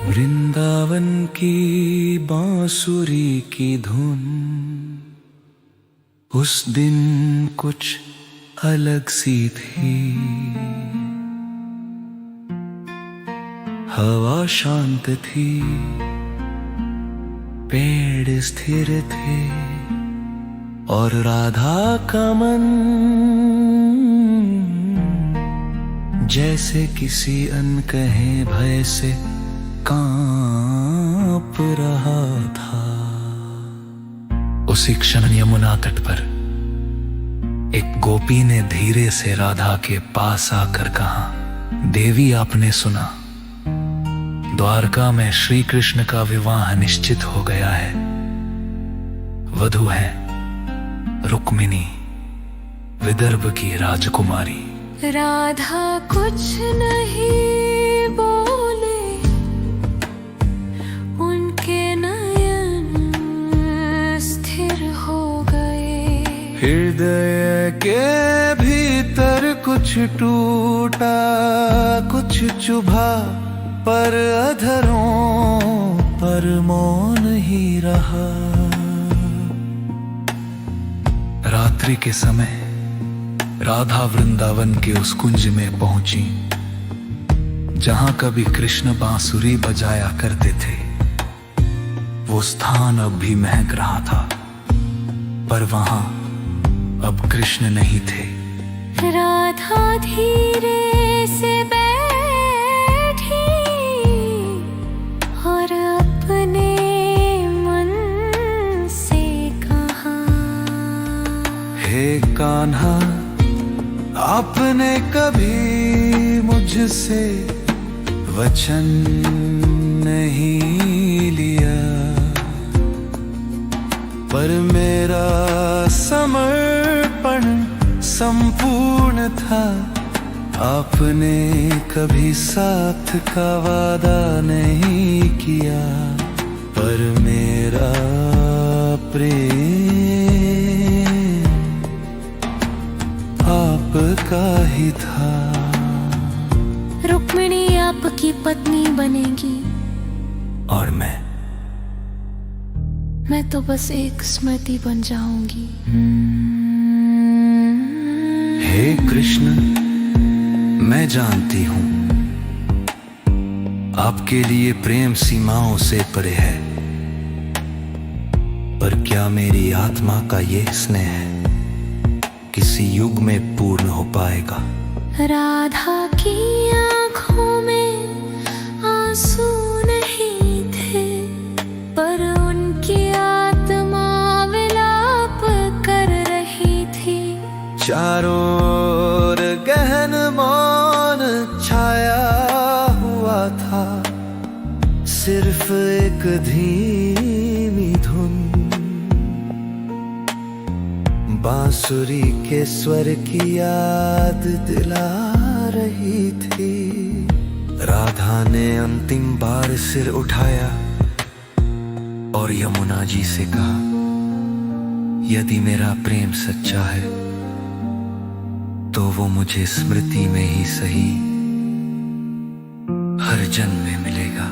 वृंदावन की बांसुरी की धुन उस दिन कुछ अलग सी थी। हवा शांत थी, पेड़ स्थिर थे और राधा का मन जैसे किसी अनकहे भय से कांप रहा था। उसी क्षण यमुना तट पर एक गोपी ने धीरे से राधा के पास आकर कहा, देवी आपने सुना, द्वारका में श्री कृष्ण का विवाह निश्चित हो गया है। वधू है रुक्मिणी, विदर्भ की राजकुमारी। राधा कुछ नहीं बोले, उनके नयन स्थिर हो गए। हृदय के भीतर कुछ टूटा, कुछ चुभा, पर अधरों पर मौन ही रहा। रात्रि के समय राधा वृंदावन के उस कुंज में पहुंची जहां कभी कृष्ण बांसुरी बजाया करते थे। वो स्थान अब भी महक रहा था, पर वहां अब कृष्ण नहीं थे। राधा धीरे से बैठी और अपने मन से कहा, हे कान्हा, आपने कभी मुझसे वचन नहीं लिया, पर मेरा समर्पण संपूर्ण था। आपने कभी साथ का वादा नहीं किया, पर मेरा प्रेम आपका ही था। रुक्मिणी आपकी पत्नी बनेगी और मैं तो बस एक स्मृति बन जाऊंगी। हे कृष्ण, मैं जानती हूं आपके लिए प्रेम सीमाओं से परे है, पर क्या मेरी आत्मा का ये स्नेह किसी युग में पूर्ण हो पाएगा? राधा की आंखों में आंसू नहीं थे, पर उनकी आत्मा विलाप कर रही थी। चारों ओर गहन मौन छाया हुआ था, सिर्फ एक धीमी धुन बांसुरी के स्वर की याद दिला रही थी। राधा ने अंतिम बार सिर उठाया और यमुना जी से कहा, यदि मेरा प्रेम सच्चा है तो वो मुझे स्मृति में ही सही हर जन्म में मिलेगा।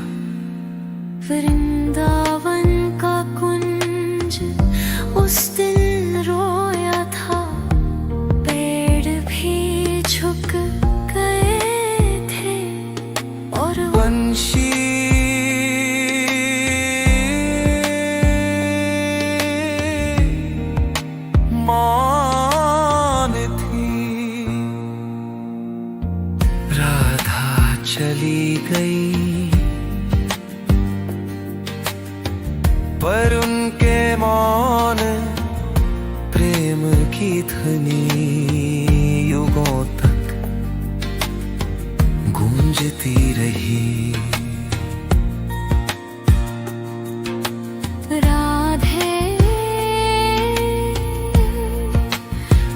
वृंदावन का कुंज उस दिन रोया था, पेड़ भी झुक गए थे और वंशी मौन थी। राधा चली गई, पर उनके मौन प्रेम की ध्वनि युगों तक गूंजती रही। राधे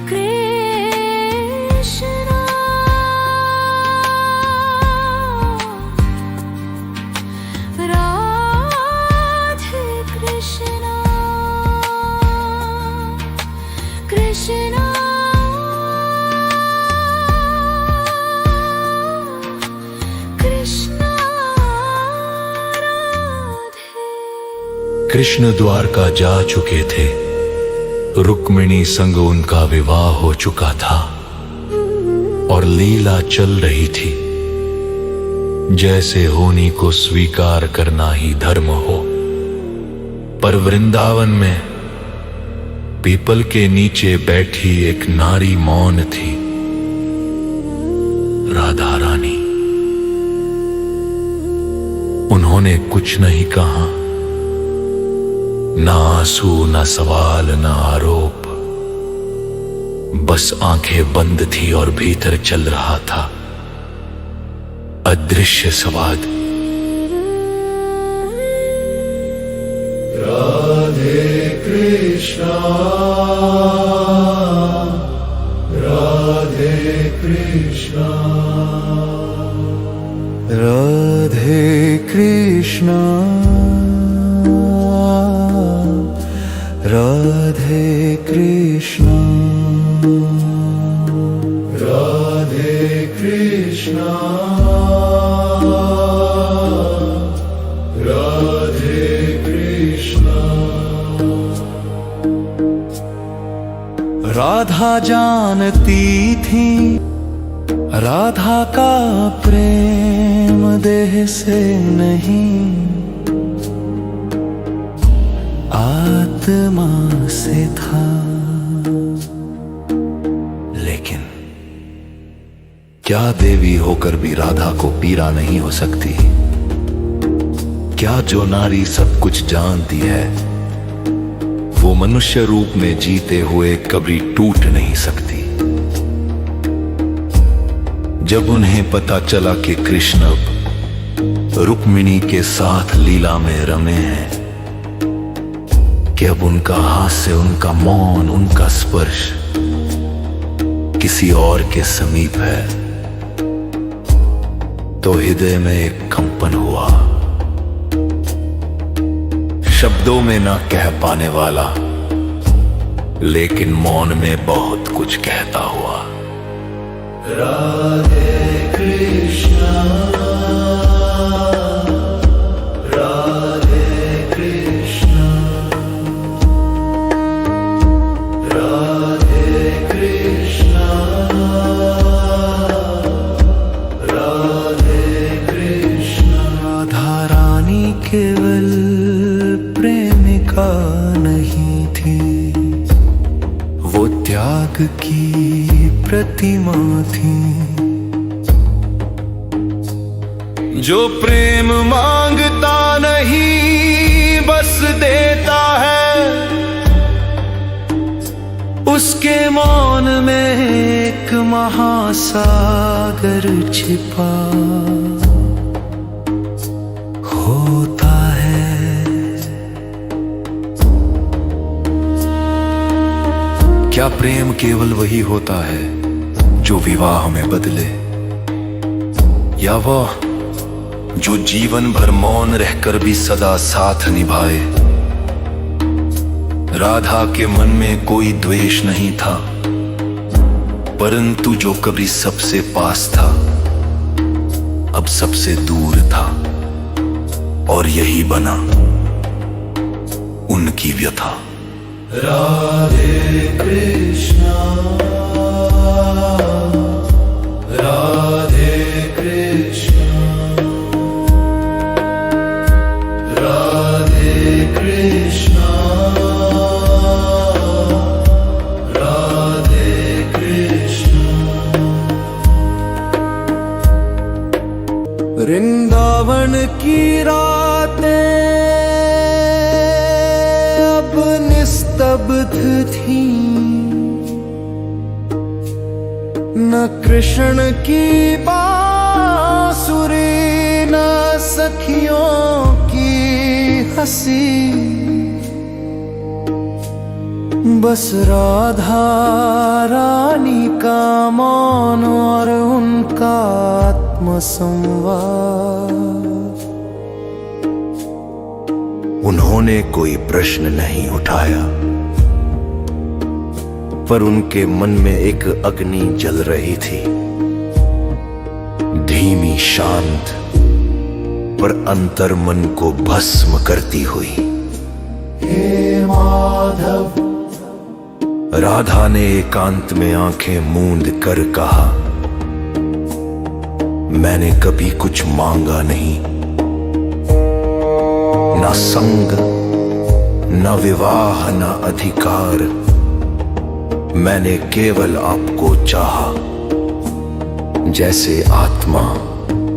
कृष्णा, राधे कृष्णा, कृष्णा कृष्णा। कृष्ण द्वारका जा चुके थे। रुक्मिणी संग उनका विवाह हो चुका था और लीला चल रही थी। जैसे होनी को स्वीकार करना ही धर्म हो। पर वृंदावन में पीपल के नीचे बैठी एक नारी मौन थी, राधा रानी। उन्होंने कुछ नहीं कहा, ना आंसू, ना सवाल, ना आरोप। बस आंखें बंद थी और भीतर चल रहा था अदृश्य संवाद। राधे कृष्णा, राधे कृष्णा, राधे कृष्णा, राधे कृष्णा, राधे कृष्णा, राधे कृष्णा। राधा जानती थी राधा का प्रेम देह से नहीं, आत्मा से था। लेकिन क्या देवी होकर भी राधा को पीड़ा नहीं हो सकती? क्या जो नारी सब कुछ जानती है वो मनुष्य रूप में जीते हुए कभी टूट नहीं सकती? जब उन्हें पता चला कि कृष्ण अब रुक्मिणी के साथ लीला में रमे हैं, कि अब उनका हास्य, उनका मौन, उनका स्पर्श किसी और के समीप है, तो हृदय में एक कंपन हुआ। शब्दों में ना कह पाने वाला, लेकिन मौन में बहुत कुछ कहता हुआ। राधे कृष्णा, राधे कृष्णा, राधे कृष्णा, राधे कृष्णा। राधा रानी केवल प्रेमिका नहीं थी, वो त्याग की प्रतिमा थी। जो प्रेम मांगता नहीं बस देता है, उसके मौन में एक महासागर छिपा होता है। क्या प्रेम केवल वही होता है जो विवाह में बदले, या वह जो जीवन भर मौन रहकर भी सदा साथ निभाए? राधा के मन में कोई द्वेष नहीं था, परंतु जो कभी सबसे पास था अब सबसे दूर था, और यही बना उनकी व्यथा। राधे कृष्णा, राधे कृष्णा, राधे कृष्णा, राधे कृष्णा। वृंदावन की रातें अब निस्तब्ध थी, न कृष्ण की बांसुरी, न सखियों की हंसी। बस राधा रानी का मौन और उनका आत्मसंवाद। उन्होंने कोई प्रश्न नहीं उठाया, पर उनके मन में एक अग्नि जल रही थी, धीमी, शांत, पर अंतर मन को भस्म करती हुई। हे माधव। राधा ने एकांत में आंखें मूंद कर कहा, मैंने कभी कुछ मांगा नहीं, न संग न विवाह न अधिकार, मैंने केवल आपको चाहा, जैसे आत्मा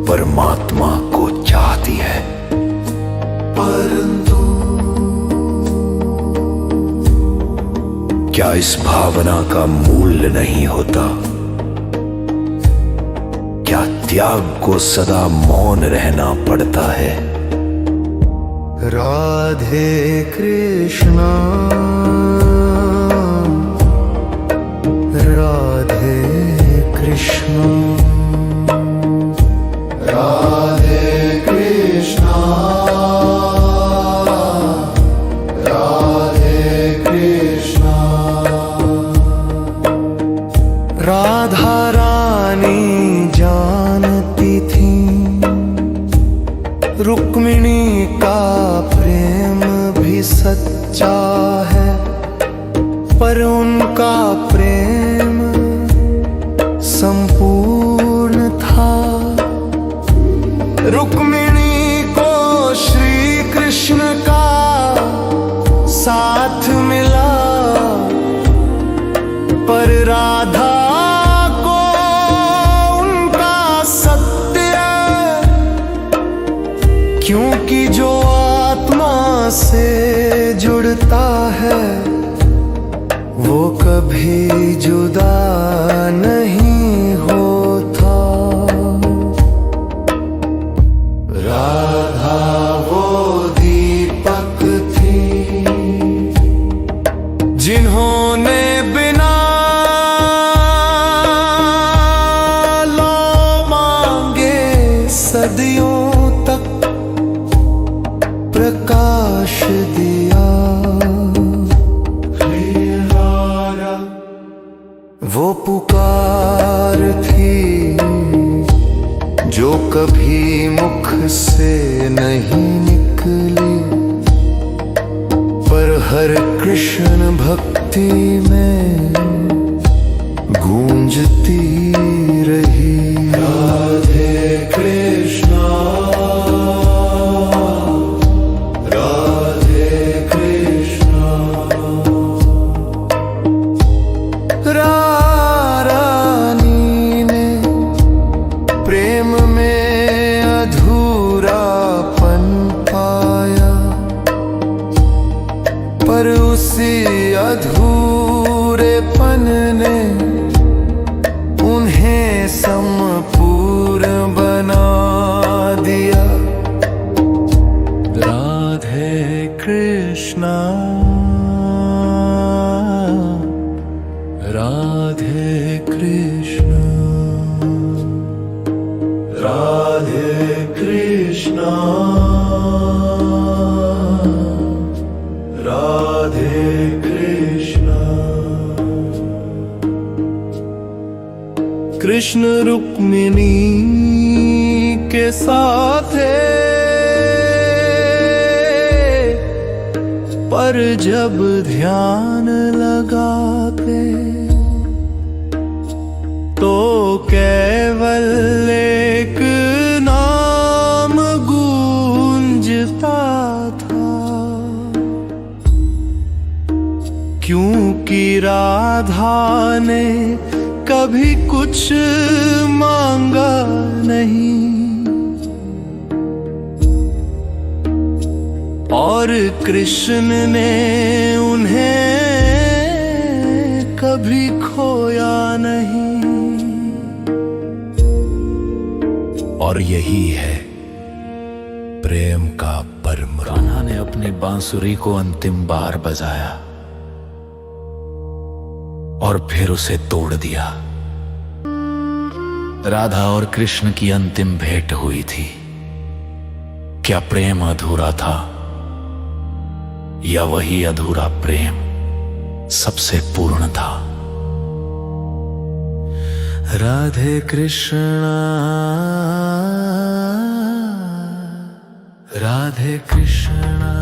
परमात्मा को चाहती है। परंतु क्या इस भावना का मूल्य नहीं होता? क्या त्याग को सदा मौन रहना पड़ता है? राधे कृष्णा, राधे कृष्णा, राधे कृष्णा, राधे कृष्णा। राधा रानी जानती थी रुक्मिणी का प्रेम भी सच्चा है, पर उनका प्रेम संपूर्ण था। रुक्मिणी को श्री कृष्ण का साथ मिला, पर राधा को उनका सत्य, क्योंकि जो आत्मा से जुड़ता है वो कभी जुदा नहीं होता। राधा वो दीपक थी जिन्होंने बिना लो मांगे सदियों तक प्रकाश दिया। वो पुकार थी जो कभी मुख से नहीं निकली, पर हर कृष्ण भक्ति में गूंजती रही। राधे कृष्णा, राधे कृष्णा। रानी ने प्रेम में अधूरापन पाया, पर उसी अधूरेपन ने उन्हें संपूर्ण बना दिया। राधे कृष्णा, राधे कृष्णा, राधे कृष्णा, राधे कृष्णा। कृष्ण रुक्मिणी के साथ पर जब ध्यान लगाते तो केवल एक नाम गूंजता था, क्योंकि राधा ने कभी कुछ मांगा नहीं, और कृष्ण ने उन्हें कभी खोया नहीं। और यही है प्रेम का परम। कान्हा ने अपनी बांसुरी को अंतिम बार बजाया और फिर उसे तोड़ दिया। राधा और कृष्ण की अंतिम भेंट हुई थी। क्या प्रेम अधूरा था, या वही अधूरा प्रेम सबसे पूर्ण था? राधे कृष्णा, राधे कृष्णा,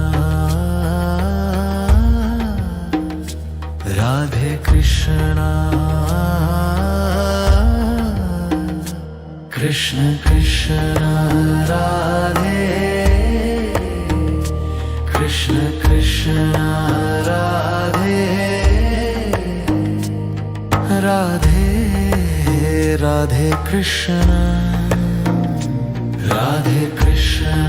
राधे कृष्णा कृष्ण कृष्ण राधे कृष्ण कृष्ण राधे राधे राधे कृष्ण राधे कृष्ण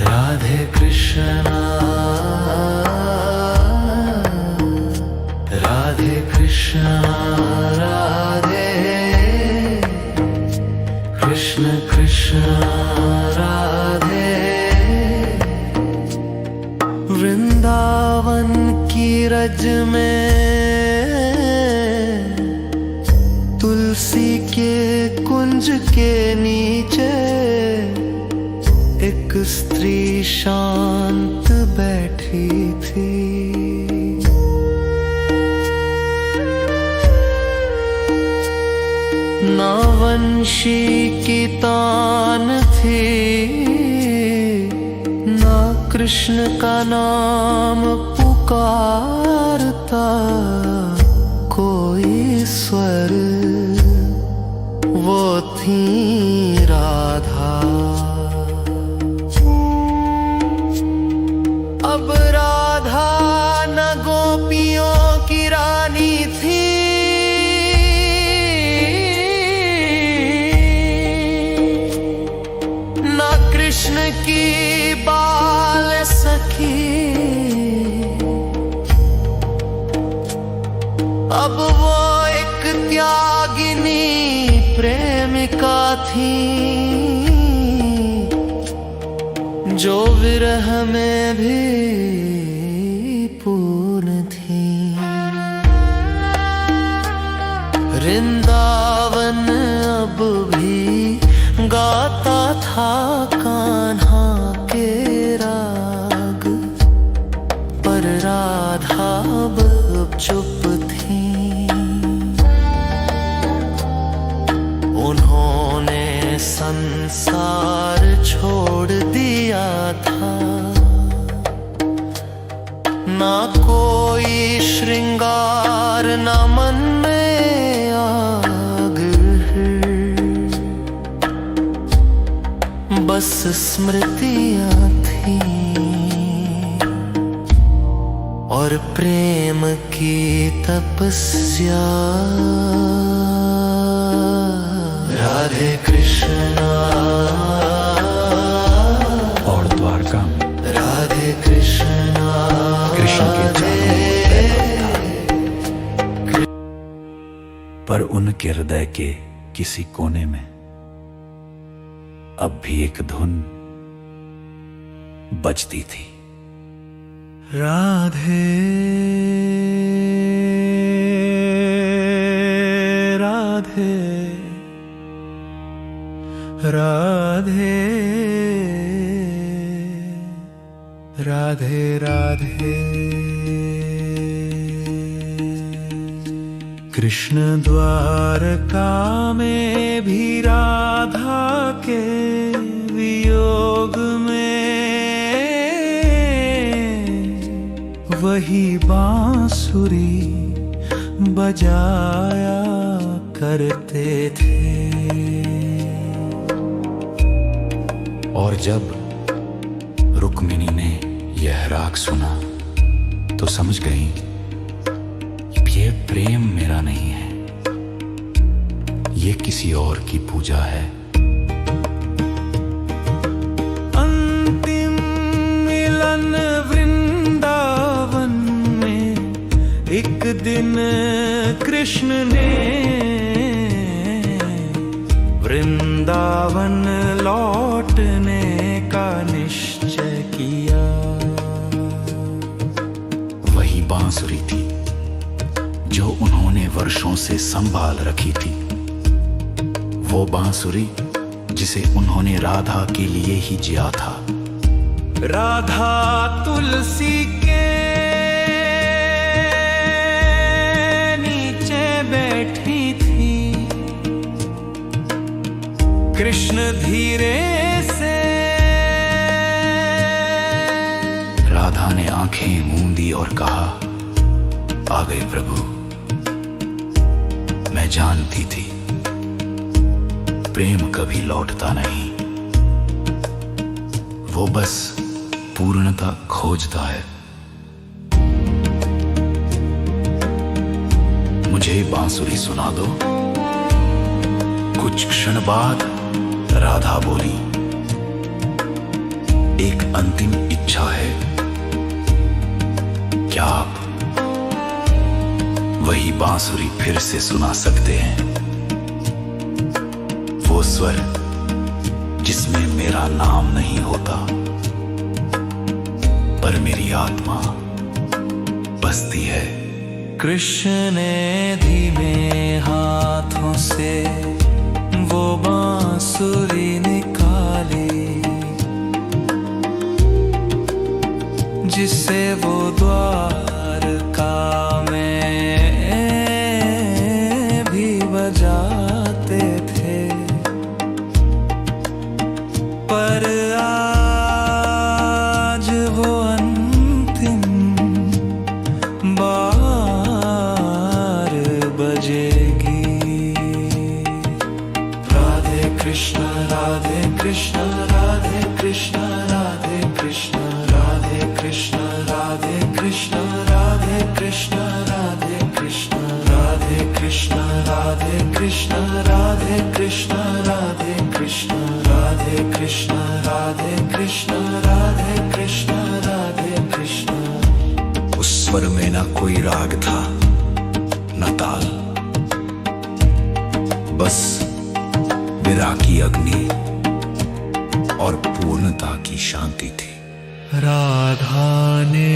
राधे कृष्ण राधे कृष्ण राधे कृष्ण कृष्ण राधे वृंदावन की रज में तुलसी के कुंज के नीचे एक स्त्री शांत बैठी थी। ना वंशी की तान थी, ना कृष्ण का नाम पुकारता कोई स्वर, वो थी राधा। अब राधा न गोपियों की रानी थी, न कृष्ण की बाल सखी। अब वो एक त्यागिनी प्रेमिका थी, जो विरह में भी पूर्ण थी। वृंदावन अब भी गाता था कान्हा के राग, पर राधा अब चुप थी। उन्होंने संसार छोड़ दिया था, ना कोई श्रृंगार न मन में आग, बस स्मृतियां थी और प्रेम की तपस्या। राधे कृष्णा और द्वारका में राधे कृष्णा कृष्ण के चारों पर उनके हृदय के किसी कोने में अब भी एक धुन बजती थी। राधे राधे राधे राधे राधे। कृष्ण द्वारका में भी राधा के वियोग में वही बांसुरी बजाया करते थे। और जब रुक्मिणी ने यह राग सुना तो समझ गई ये प्रेम मेरा नहीं है, ये किसी और की पूजा है। अंतिम मिलन वृंदावन में एक दिन कृष्ण ने वृंदावन लौटने का निश्चय किया। वही बांसुरी थी जो उन्होंने वर्षों से संभाल रखी थी, वो बांसुरी जिसे उन्होंने राधा के लिए ही जिया था। राधा तुलसी के नीचे बैठी थी, कृष्ण धीरे से राधा ने आंखें मूंदी और कहा, आ गए प्रभु। मैं जानती थी प्रेम कभी लौटता नहीं, वो बस पूर्णता खोजता है। मुझे बांसुरी सुना दो। कुछ क्षण बाद राधा बोली, एक अंतिम इच्छा है, क्या आप वही बांसुरी फिर से सुना सकते हैं? वो स्वर जिसमें मेरा नाम नहीं होता, पर मेरी आत्मा बसती है। कृष्ण ने धीमे हाथों से वो बांसुरी निकाली, जिसे वो द्वारका में भी बजाते थे। पर आज वो अंतिम बार बजेगी। राधे कृष्ण राधे कृष्ण राधे कृष्ण राधे कृष्ण राधे कृष्ण राधे कृष्ण राधे कृष्ण राधे कृष्ण राधे कृष्ण राधे कृष्ण राधे कृष्ण राधे कृष्ण राधे कृष्ण राधे कृष्ण राधे कृष्ण राधे कृष्ण। उस स्वर में न कोई राग था न ताल, बस विरह की अग्नि और पूर्णता की शांति थी। राधा ने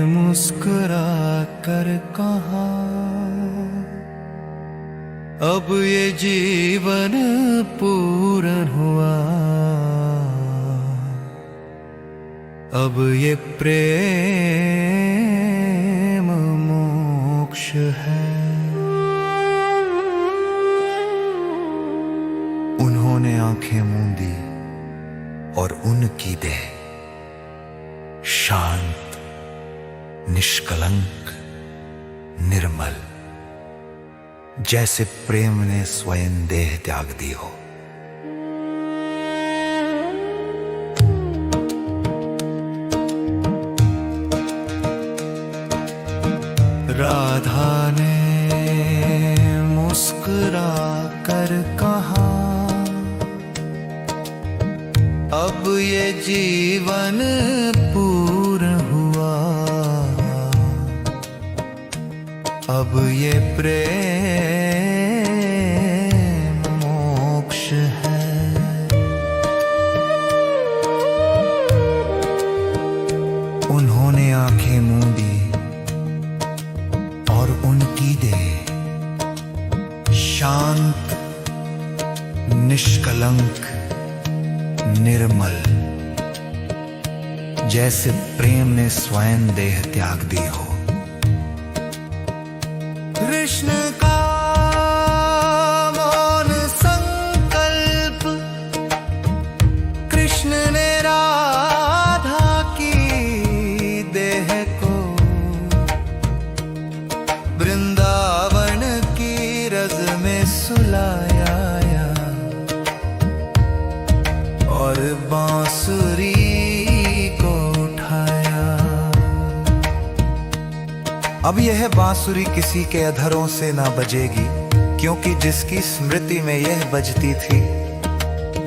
मुस्कुरा कर कहा, अब ये जीवन पूर्ण हुआ, अब ये प्रेम मोक्ष है। उन्होंने आंखें मूंदी और उनकी देह शांत, निष्कलंक, निर्मल, जैसे प्रेम ने स्वयं देह त्याग दी हो। राधा ने मुस्कुरा कर कहा, अब ये जीवन पूर्ण हुआ, अब ये प्रेम मोक्ष है। उन्होंने आंखें मूंदी और उनकी देह शांत, निष्कलंक, निर्मल, जैसे प्रेम ने स्वयं देह त्याग दी हो। कृष्ण का मौन संकल्प, कृष्ण ने राधा की देह को वृंदावन की रज में सुलाया और बांसुरी को उठाया। अब यह बांसुरी किसी के अधरों से ना बजेगी, क्योंकि जिसकी स्मृति में यह बजती थी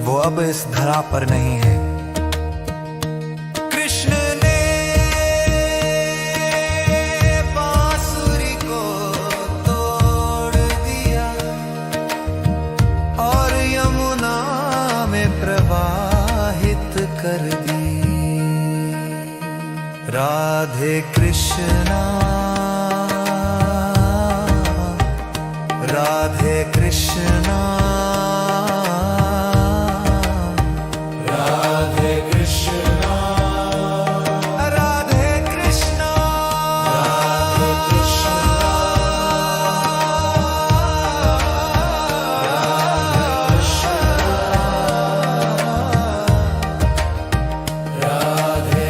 वो अब इस धरा पर नहीं है। कृष्ण ने बांसुरी को तोड़ दिया और यमुना में प्रवाहित कर दी। राधे कृष्णा राधे कृष्णा राधे कृष्णा राधे कृष्णा राधे कृष्णा राधे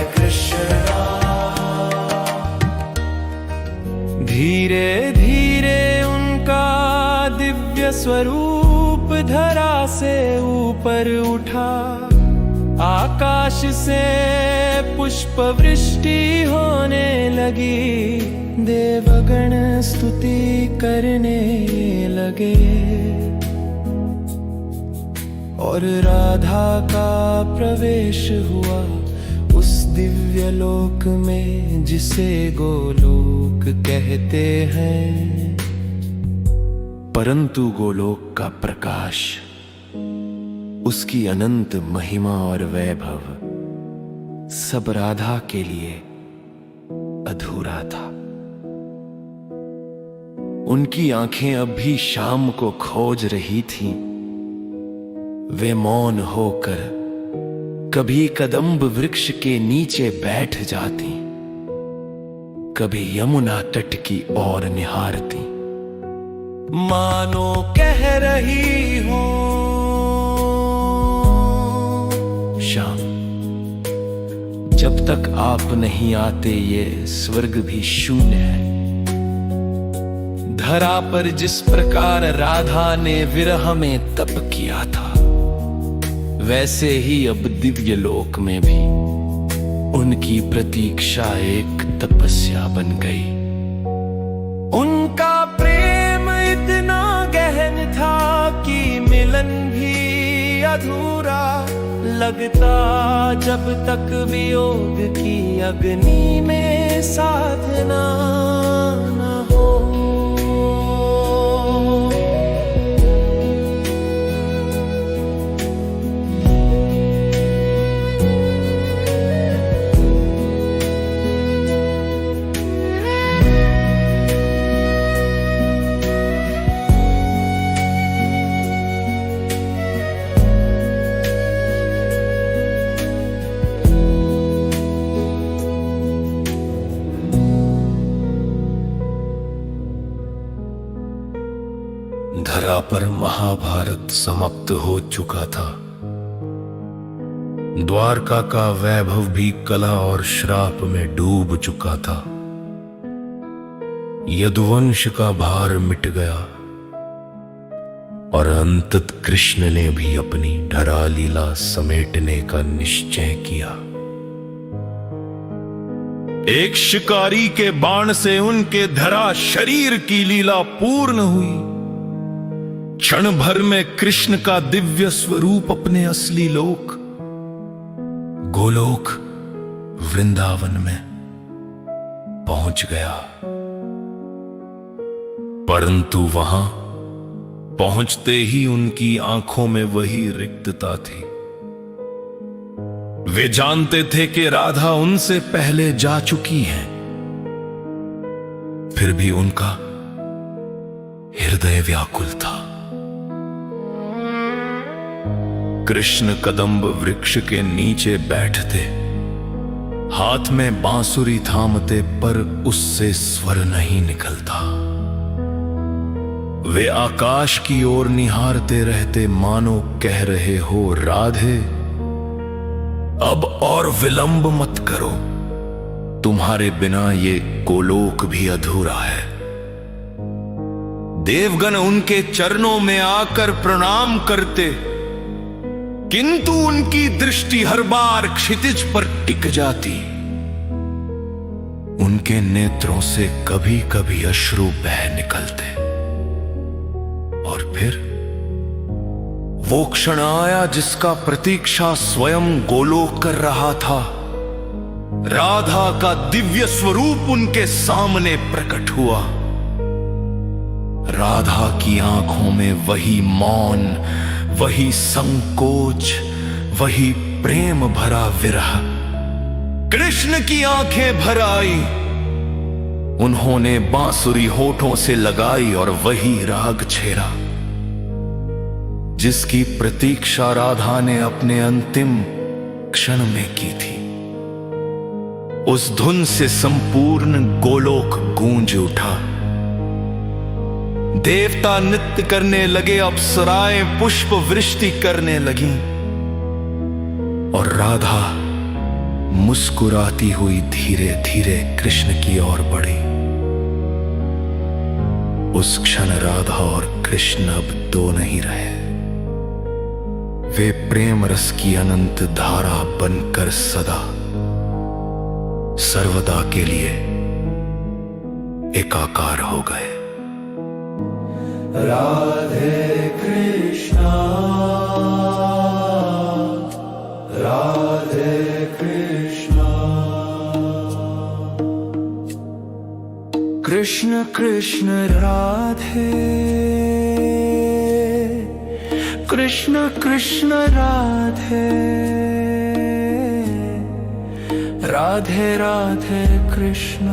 स्वरूप धरा से ऊपर उठा। आकाश से पुष्प वृष्टि होने लगी, देवगण स्तुति करने लगे। और राधा का प्रवेश हुआ उस दिव्य लोक में जिसे गोलोक कहते हैं। परंतु गोलोक का प्रकाश, उसकी अनंत महिमा और वैभव सब राधा के लिए अधूरा था। उनकी आंखें अब भी शाम को खोज रही थीं। वे मौन होकर कभी कदम्ब वृक्ष के नीचे बैठ जाती, कभी यमुना तट की ओर निहारती, मानो कह रही हो, शाम, जब तक आप नहीं आते ये स्वर्ग भी शून्य है। धरा पर जिस प्रकार राधा ने विरह में तप किया था, वैसे ही अब दिव्य लोक में भी उनकी प्रतीक्षा एक तपस्या बन गई। उनका प्रेम इतना गहन था कि मिलन भी अधूरा लगता, जब तक वियोग की अग्नि में साधना न हो। धरा पर महाभारत समाप्त हो चुका था। द्वारका का वैभव भी कला और श्राप में डूब चुका था। यदुवंश का भार मिट गया और अंतत कृष्ण ने भी अपनी धरा लीला समेटने का निश्चय किया। एक शिकारी के बाण से उनके धरा शरीर की लीला पूर्ण हुई। क्षण भर में कृष्ण का दिव्य स्वरूप अपने असली लोक गोलोक वृंदावन में पहुंच गया। परंतु वहां पहुंचते ही उनकी आंखों में वही रिक्तता थी। वे जानते थे कि राधा उनसे पहले जा चुकी है, फिर भी उनका हृदय व्याकुल था। कृष्ण कदम्ब वृक्ष के नीचे बैठते, हाथ में बांसुरी थामते, पर उससे स्वर नहीं निकलता। वे आकाश की ओर निहारते रहते, मानो कह रहे हो, राधे अब और विलंब मत करो, तुम्हारे बिना ये गोलोक भी अधूरा है। देवगण उनके चरणों में आकर प्रणाम करते, किंतु उनकी दृष्टि हर बार क्षितिज पर टिक जाती। उनके नेत्रों से कभी कभी अश्रु बह निकलते। और फिर वो क्षण आया जिसका प्रतीक्षा स्वयं गोलोक कर रहा था। राधा का दिव्य स्वरूप उनके सामने प्रकट हुआ। राधा की आंखों में वही मौन, वही संकोच, वही प्रेम भरा विरह। कृष्ण की आंखें भर आई। उन्होंने बांसुरी होठों से लगाई और वही राग छेड़ा जिसकी प्रतीक्षा राधा ने अपने अंतिम क्षण में की थी। उस धुन से संपूर्ण गोलोक गूंज उठा। देवता नृत्य करने लगे, अप्सराएं पुष्प वृष्टि करने लगीं और राधा मुस्कुराती हुई धीरे धीरे कृष्ण की ओर बढ़ी। उस क्षण राधा और कृष्ण अब दो नहीं रहे। वे प्रेम रस की अनंत धारा बनकर सदा सर्वदा के लिए एकाकार हो गए। राधे कृष्णा, राधे कृष्णा, कृष्ण कृष्ण राधे, कृष्ण कृष्ण राधे, राधे राधे कृष्ण,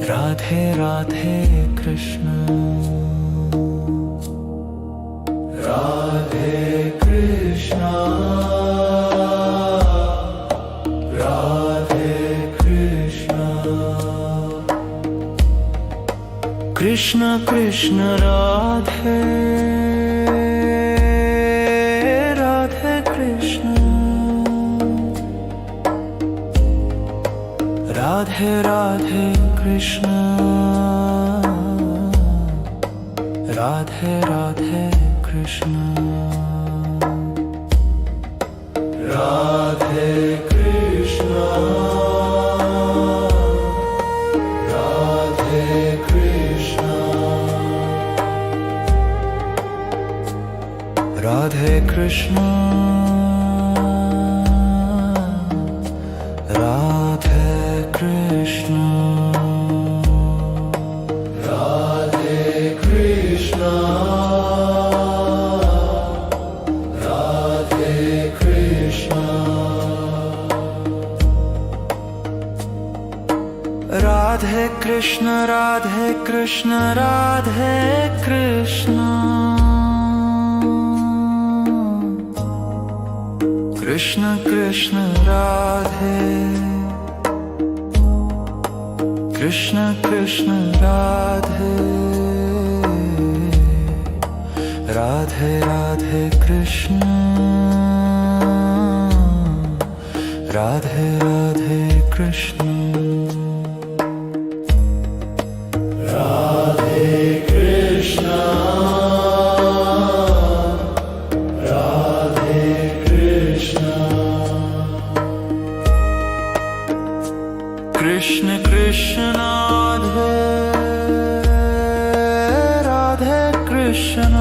राधे राधे कृष्ण, राधे कृष्णा, राधे कृष्णा, कृष्ण कृष्ण राधे, राधे कृष्ण, राधे राधे कृष्ण, राधे राधे कृष्ण, राधे कृष्ण, राधे कृष्ण, राधे कृष्ण, राधे कृष्ण, राधे कृष्ण, राधे कृष्ण, राधे कृष्ण, राधे कृष्ण, राधे कृष्ण, कृष्ण कृष्ण राधे, कृष्ण कृष्ण राधे, राधे राधे कृष्ण, राधे राधे कृष्ण, राधे कृष्ण, राधे कृष्ण, कृष्ण कृष्ण राधे, राधे कृष्ण,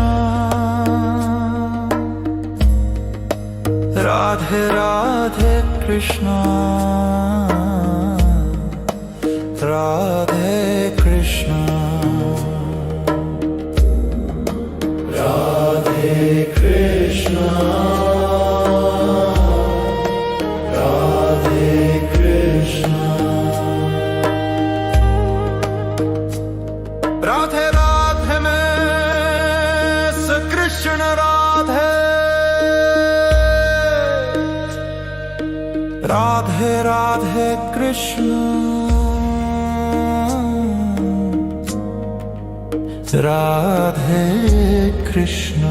राधे राधे कृष्ण, राधे कृष्ण, राधे कृष्ण, राधे कृष्ण, राधे राधे में से कृष्ण राधे, राधे राधे कृष्ण, राधे कृष्ण।